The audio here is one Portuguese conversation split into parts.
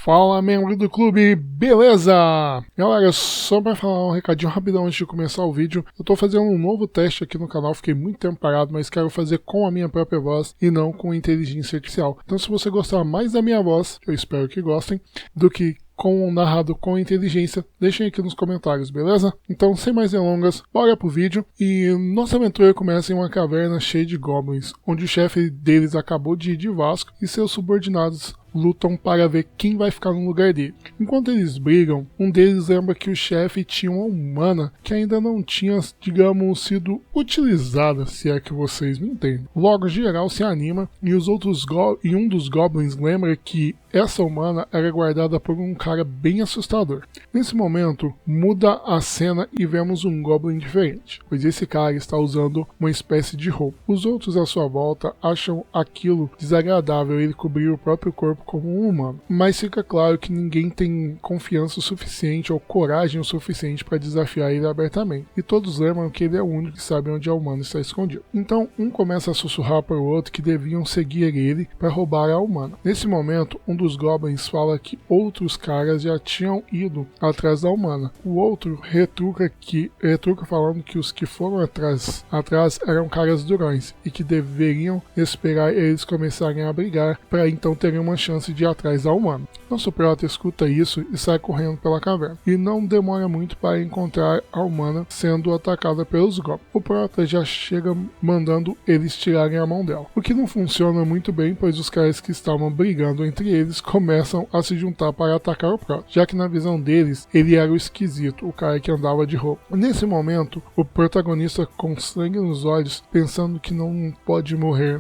Fala, membro do clube, beleza? Galera, só pra falar um recadinho rapidão antes de começar o vídeo, eu tô fazendo um novo teste aqui no canal, fiquei muito tempo parado, mas quero fazer com a minha própria voz e não com inteligência artificial. Então se você gostar mais da minha voz, eu espero que gostem, do que com o narrado com inteligência, deixem aqui nos comentários, beleza? Então, sem mais delongas, bora pro vídeo. E nossa aventura começa em uma caverna cheia de goblins, onde o chefe deles acabou de ir de Vasco e seus subordinados lutam para ver quem vai ficar no lugar dele. Enquanto eles brigam, um deles lembra que o chefe tinha uma humana que ainda não tinha, digamos, sido utilizada, se é que vocês me entendem. Logo, geral se anima e um dos goblins lembra que essa humana era guardada por um cara bem assustador. Nesse momento, muda a cena e vemos um goblin diferente, pois esse cara está usando uma espécie de roupa. Os outros à sua volta acham aquilo desagradável, ele cobrir o próprio corpo como um humano, mas fica claro que ninguém tem confiança o suficiente ou coragem o suficiente para desafiar ele abertamente, e todos lembram que ele é o único que sabe onde a humana está escondido. Então um começa a sussurrar para o outro que deviam seguir ele para roubar a humana. Nesse momento, um dos goblins fala que outros caras já tinham ido atrás da humana. O outro retruca falando que os que foram atrás eram caras durões e que deveriam esperar eles começarem a brigar para então terem uma chance de ir atrás da humana. Nosso prota escuta isso e sai correndo pela caverna, e não demora muito para encontrar a humana sendo atacada pelos goblins. O prota já chega mandando eles tirarem a mão dela, o que não funciona muito bem, pois os caras que estavam brigando entre eles começam a se juntar para atacar o prota, já que na visão deles ele era o esquisito, o cara que andava de roupa. Nesse momento, o protagonista, com sangue nos olhos, pensando que não pode morrer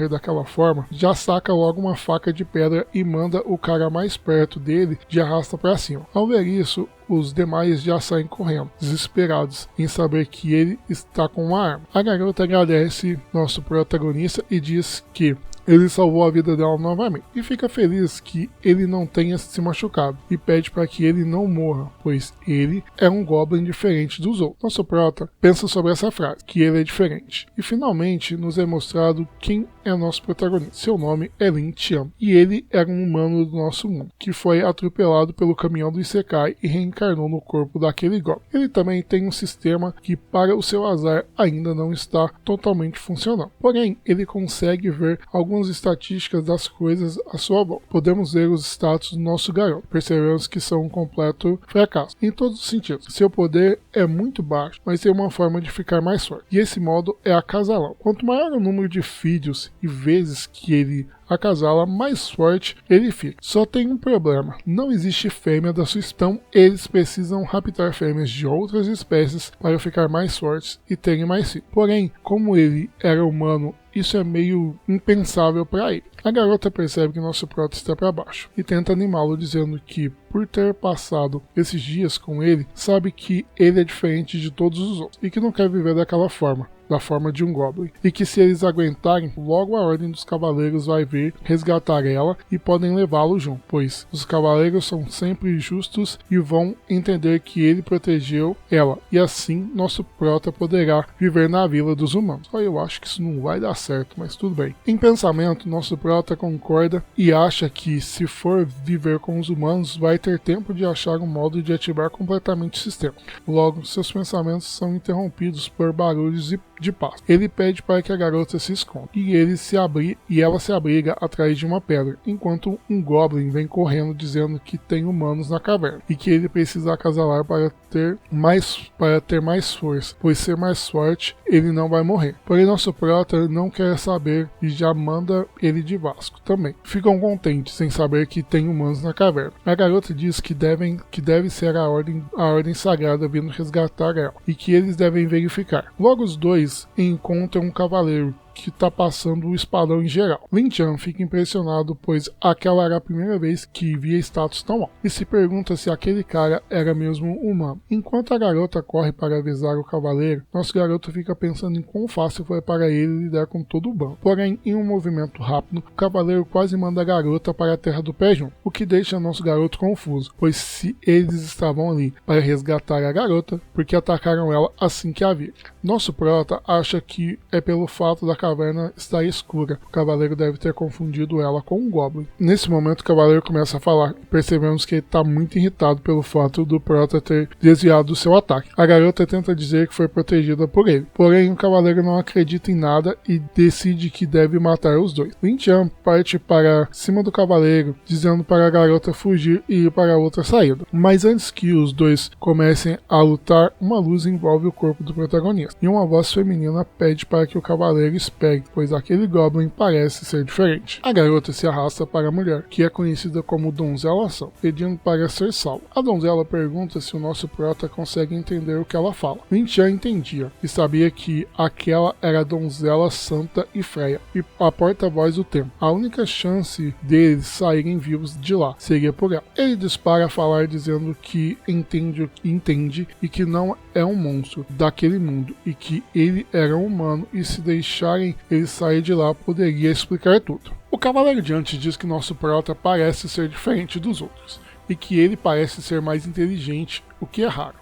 daquela forma, já saca logo uma faca de pedra e manda o cara mais perto dele de arrasta para cima. Ao ver isso, os demais já saem correndo, desesperados em saber que ele está com uma arma. A garota agradece nosso protagonista e diz que ele salvou a vida dela novamente, e fica feliz que ele não tenha se machucado, e pede para que ele não morra, pois ele é um goblin diferente dos outros. Nosso prota pensa sobre essa frase, que ele é diferente, e finalmente nos é mostrado quem é nosso protagonista. Seu nome é Lin Tian, e ele era um humano do nosso mundo, que foi atropelado pelo caminhão do Isekai e reencarnou no corpo daquele goblin. Ele também tem um sistema que, para o seu azar, ainda não está totalmente funcionando. Porém, ele consegue ver algumas estatísticas das coisas à sua volta. Podemos ver os status do nosso garoto. Percebemos que são um completo fracasso, em todos os sentidos. Seu poder é muito baixo, mas tem uma forma de ficar mais forte, e esse modo é acasalão. Quanto maior o número de filhos e vezes que ele acasala, mais forte ele fica. Só tem um problema: não existe fêmea da sua espécie, então eles precisam raptar fêmeas de outras espécies para ficar mais fortes e terem mais filhos. Porém, como ele era humano, isso é meio impensável para ele. A garota percebe que nosso prota está para baixo e tenta animá-lo, dizendo que, por ter passado esses dias com ele, sabe que ele é diferente de todos os outros e que não quer viver daquela forma, da forma de um goblin, e que se eles aguentarem, logo a Ordem dos Cavaleiros vai vir resgatar ela e podem levá-lo junto, pois os cavaleiros são sempre justos e vão entender que ele protegeu ela, e assim nosso prota poderá viver na vila dos humanos. Só eu acho que isso não vai dar certo, mas tudo bem. Em pensamento, nosso prota concorda e acha que, se for viver com os humanos, vai ter tempo de achar um modo de ativar completamente o sistema. Logo, seus pensamentos são interrompidos por barulhos de passo. Ele pede para que a garota se esconda, e ela se abriga atrás de uma pedra, enquanto um goblin vem correndo dizendo que tem humanos na caverna e que ele precisa acasalar para ter mais força, pois ser mais forte ele não vai morrer. Porém, nosso prota não quer saber e já manda ele de Vasco também. Ficam contentes em saber que tem humanos na caverna. A garota diz que deve ser a ordem sagrada vindo resgatar ela, e que eles devem verificar. Logo os dois encontram um cavaleiro que está passando o espadão em geral. Lin Tian fica impressionado, pois aquela era a primeira vez que via status tão alto, e se pergunta se aquele cara era mesmo humano. Enquanto a garota corre para avisar o cavaleiro, nosso garoto fica pensando em quão fácil foi para ele lidar com todo o bando. Porém, em um movimento rápido, o cavaleiro quase manda a garota para a terra do pé junto, o que deixa nosso garoto confuso, pois se eles estavam ali para resgatar a garota, porque atacaram ela assim que a viram. Nosso prota acha que é pelo fato da caverna está escura. O cavaleiro deve ter confundido ela com um Goblin. Nesse momento o cavaleiro começa a falar. Percebemos que ele está muito irritado pelo fato do Prota ter desviado do seu ataque. A garota tenta dizer que foi protegida por ele. Porém, o cavaleiro não acredita em nada e decide que deve matar os dois. Lin Tian parte para cima do cavaleiro, dizendo para a garota fugir e ir para outra saída. Mas antes que os dois comecem a lutar, uma luz envolve o corpo do protagonista. E uma voz feminina pede para que o cavaleiro espere, pois aquele Goblin parece ser diferente. A garota se arrasta para a mulher, que é conhecida como Donzela Ação, pedindo para ser salva. A donzela pergunta se o nosso prota consegue entender o que ela fala. Lin Tian entendia e sabia que aquela era a donzela santa e Freya, e a porta-voz do tempo. A única chance deles saírem vivos de lá seria por ela. Ele dispara a falar dizendo que entende e que não é um monstro daquele mundo e que ele era um humano, e se deixarem ele sair de lá poderia explicar tudo. O Cavaleiro Diante diz que nosso prota parece ser diferente dos outros e que ele parece ser mais inteligente, o que é raro.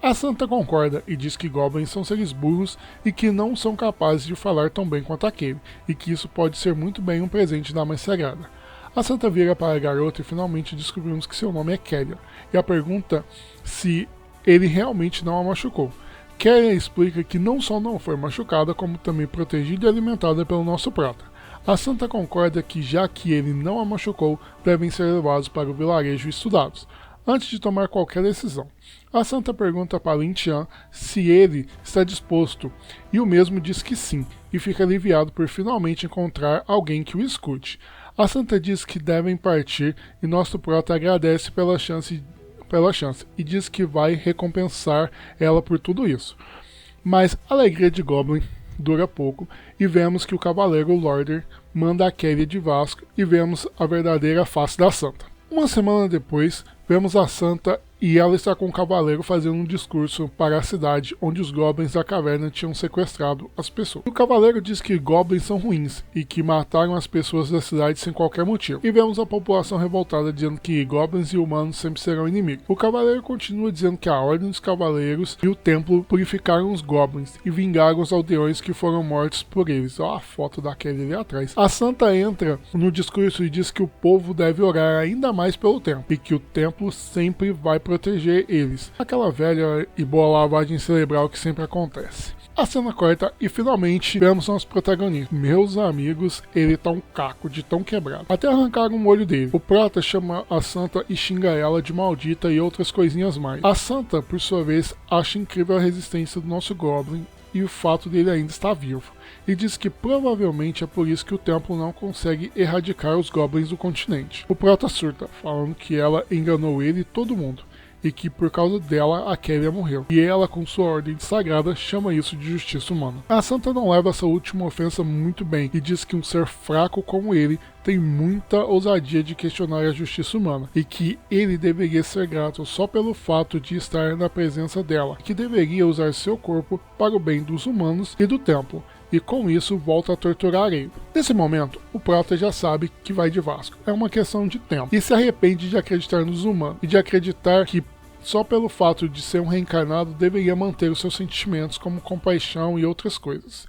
A Santa concorda e diz que Goblins são seres burros e que não são capazes de falar tão bem quanto aquele, e que isso pode ser muito bem um presente da Mãe Sagrada. A Santa vira para a garota e finalmente descobrimos que seu nome é Kelia, e a pergunta se ele realmente não a machucou. Kelia explica que não só não foi machucada, como também protegida e alimentada pelo nosso prota. A Santa concorda que, já que ele não a machucou, devem ser levados para o vilarejo e estudados, antes de tomar qualquer decisão. A Santa pergunta para Lin Tian se ele está disposto, e o mesmo diz que sim, e fica aliviado por finalmente encontrar alguém que o escute. A Santa diz que devem partir, e nosso prota agradece pela chance e diz que vai recompensar ela por tudo isso. Mas a alegria de Goblin dura pouco, e vemos que o Cavaleiro Lorder manda a Kelia de Vasco, e vemos a verdadeira face da Santa. Uma semana depois, vemos a Santa e ela está com o cavaleiro fazendo um discurso para a cidade onde os Goblins da caverna tinham sequestrado as pessoas. O cavaleiro diz que Goblins são ruins e que mataram as pessoas da cidade sem qualquer motivo. E vemos a população revoltada dizendo que Goblins e humanos sempre serão inimigos. O cavaleiro continua dizendo que a Ordem dos Cavaleiros e o Templo purificaram os Goblins e vingaram os aldeões que foram mortos por eles. Olha a foto daquele ali atrás. A Santa entra no discurso e diz que o povo deve orar ainda mais pelo Templo e que o Templo sempre vai proteger eles. Aquela velha e boa lavagem cerebral que sempre acontece. A cena corta e finalmente vemos nosso protagonista. Meus amigos, ele tá um caco de tão quebrado. Até arrancaram um olho dele. O prota chama a Santa e xinga ela de maldita e outras coisinhas mais. A Santa, por sua vez, acha incrível a resistência do nosso Goblin e o fato dele ainda estar vivo. E diz que provavelmente é por isso que o templo não consegue erradicar os Goblins do continente. O prota surta, falando que ela enganou ele e todo mundo, e que por causa dela a Kelia morreu. E ela, com sua ordem sagrada, chama isso de justiça humana. A Santa não leva essa última ofensa muito bem e diz que um ser fraco como ele tem muita ousadia de questionar a justiça humana, e que ele deveria ser grato só pelo fato de estar na presença dela, que deveria usar seu corpo para o bem dos humanos e do templo, e com isso volta a torturar ele. Nesse momento, o prota já sabe que vai de Vasco. É uma questão de tempo. E se arrepende de acreditar nos humanos e de acreditar que só pelo fato de ser um reencarnado deveria manter os seus sentimentos como compaixão e outras coisas.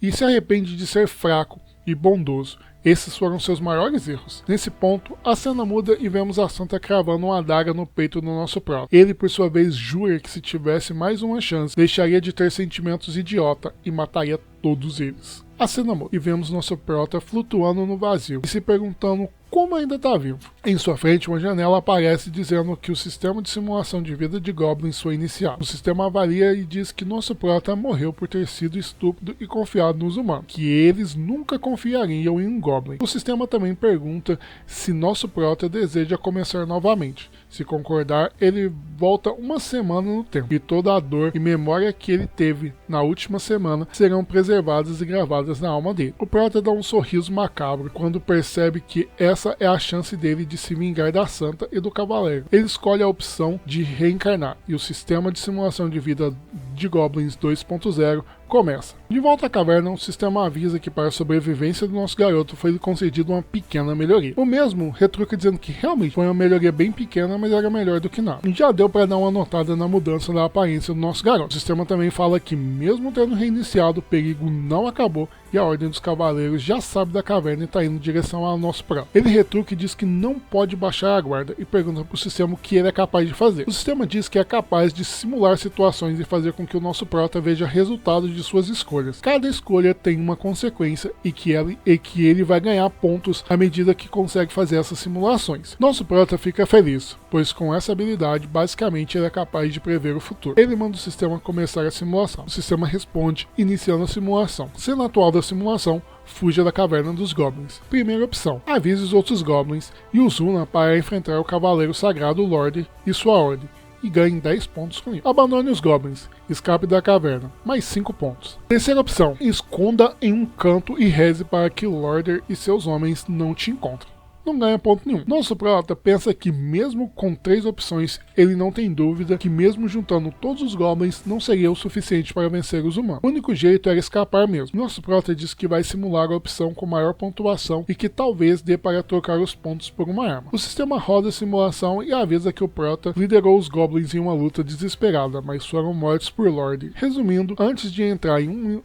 E se arrepende de ser fraco e bondoso. Esses foram seus maiores erros. Nesse ponto, a cena muda e vemos a Santa cravando uma adaga no peito do nosso prota. Ele, por sua vez, jura que se tivesse mais uma chance, deixaria de ter sentimentos idiota e mataria todos eles. A cena muda e vemos nosso prota flutuando no vazio e se perguntando como ainda está vivo. Em sua frente, uma janela aparece dizendo que o sistema de simulação de vida de Goblins foi iniciado. O sistema avalia e diz que nosso prota morreu por ter sido estúpido e confiado nos humanos, que eles nunca confiariam em um Goblin. O sistema também pergunta se nosso prota deseja começar novamente. Se concordar, ele volta uma semana no tempo, e toda a dor e memória que ele teve na última semana serão preservadas e gravadas na alma dele. O prota dá um sorriso macabro quando percebe que essa é a chance dele de se vingar da Santa e do Cavaleiro. Ele escolhe a opção de reencarnar, e o sistema de simulação de vida de Goblins 2.0 começa. De volta à caverna, o sistema avisa que para a sobrevivência do nosso garoto foi concedido uma pequena melhoria. O mesmo retruca dizendo que realmente foi uma melhoria bem pequena, mas era melhor do que nada. E já deu para dar uma notada na mudança da aparência do nosso garoto. O sistema também fala que mesmo tendo reiniciado, o perigo não acabou e a Ordem dos Cavaleiros já sabe da caverna e está indo em direção ao nosso pró. Ele retruca e diz que não pode baixar a guarda e pergunta para o sistema o que ele é capaz de fazer. O sistema diz que é capaz de simular situações e fazer com que o nosso prota veja resultados de suas escolhas. Cada escolha tem uma consequência e que ele vai ganhar pontos à medida que consegue fazer essas simulações. Nosso prota fica feliz, pois com essa habilidade, basicamente ele é capaz de prever o futuro. Ele manda o sistema começar a simulação. O sistema responde, iniciando a simulação. Cena atual da simulação: fuja da caverna dos goblins. Primeira opção: avise os outros goblins e os una para enfrentar o cavaleiro sagrado Lorde e sua ordem, e ganhe 10 pontos com isso. Abandone os goblins, escape da caverna, mais 5 pontos. Terceira opção: esconda em um canto e reze para que Lorde e seus homens não te encontrem. Não ganha ponto nenhum. Nosso prota pensa que mesmo com 3 opções, ele não tem dúvida que mesmo juntando todos os goblins, não seria o suficiente para vencer os humanos. O único jeito era escapar mesmo. Nosso prota diz que vai simular a opção com maior pontuação e que talvez dê para trocar os pontos por uma arma. O sistema roda a simulação e avisa que o prota liderou os goblins em uma luta desesperada, mas foram mortos por Lorde. Resumindo, antes de entrar em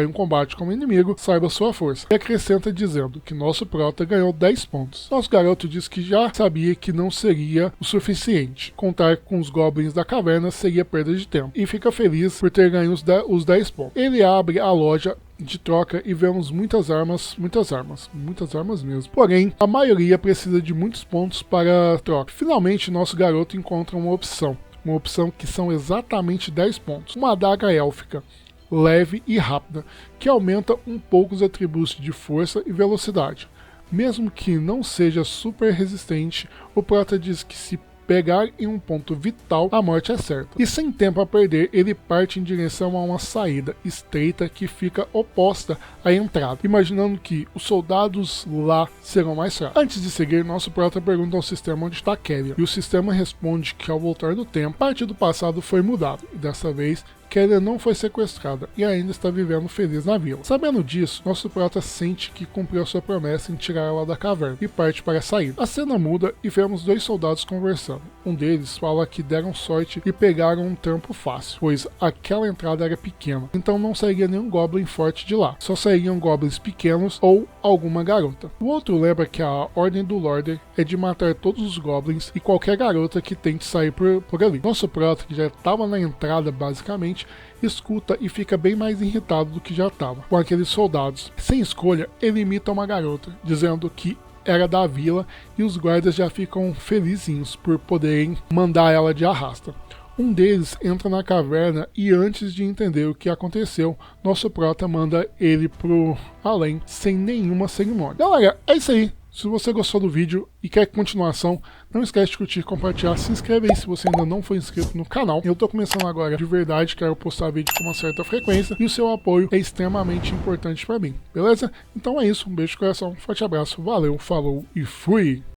um combate como inimigo, saiba sua força. E acrescenta dizendo que nosso prota ganhou 10 pontos. Nosso garoto diz que já sabia que não seria o suficiente. Contar com os goblins da caverna seria perda de tempo. E fica feliz por ter ganho os 10 pontos. Ele abre a loja de troca e vemos muitas armas mesmo. Porém, a maioria precisa de muitos pontos para troca. Finalmente, nosso garoto encontra uma opção que são exatamente 10 pontos. Uma adaga élfica, leve e rápida, que aumenta um pouco os atributos de força e velocidade. Mesmo que não seja super resistente, o prota diz que se pegar em um ponto vital, a morte é certa. E sem tempo a perder, ele parte em direção a uma saída estreita que fica oposta à entrada, imaginando que os soldados lá serão mais fracos. Antes de seguir, nosso prota pergunta ao sistema onde está Kelia, e o sistema responde que ao voltar no tempo, parte do passado foi mudado, e dessa vez Kelia não foi sequestrada e ainda está vivendo feliz na vila. Sabendo disso, nosso prota sente que cumpriu a sua promessa em tirar ela da caverna e parte para a saída. A cena muda e vemos 2 soldados conversando. Um deles fala que deram sorte e pegaram um trampo fácil, pois aquela entrada era pequena, então não sairia nenhum goblin forte de lá, só sairiam goblins pequenos ou alguma garota. O outro lembra que a ordem do Lorde é de matar todos os goblins e qualquer garota que tente sair por ali. Nosso prota, que já estava na entrada basicamente, escuta e fica bem mais irritado do que já estava com aqueles soldados. Sem escolha, ele imita uma garota, dizendo que era da vila e os guardas já ficam felizinhos por poderem mandar ela de arrasta. Um deles entra na caverna e antes de entender o que aconteceu, nosso prota manda ele pro além sem nenhuma cerimônia. Galera, é isso aí. Se você gostou do vídeo e quer continuação, não esquece de curtir, compartilhar, se inscreve aí se você ainda não foi inscrito no canal. Eu tô começando agora de verdade, quero postar vídeo com uma certa frequência e o seu apoio é extremamente importante pra mim, beleza? Então é isso, um beijo de coração, forte abraço, valeu, falou e fui!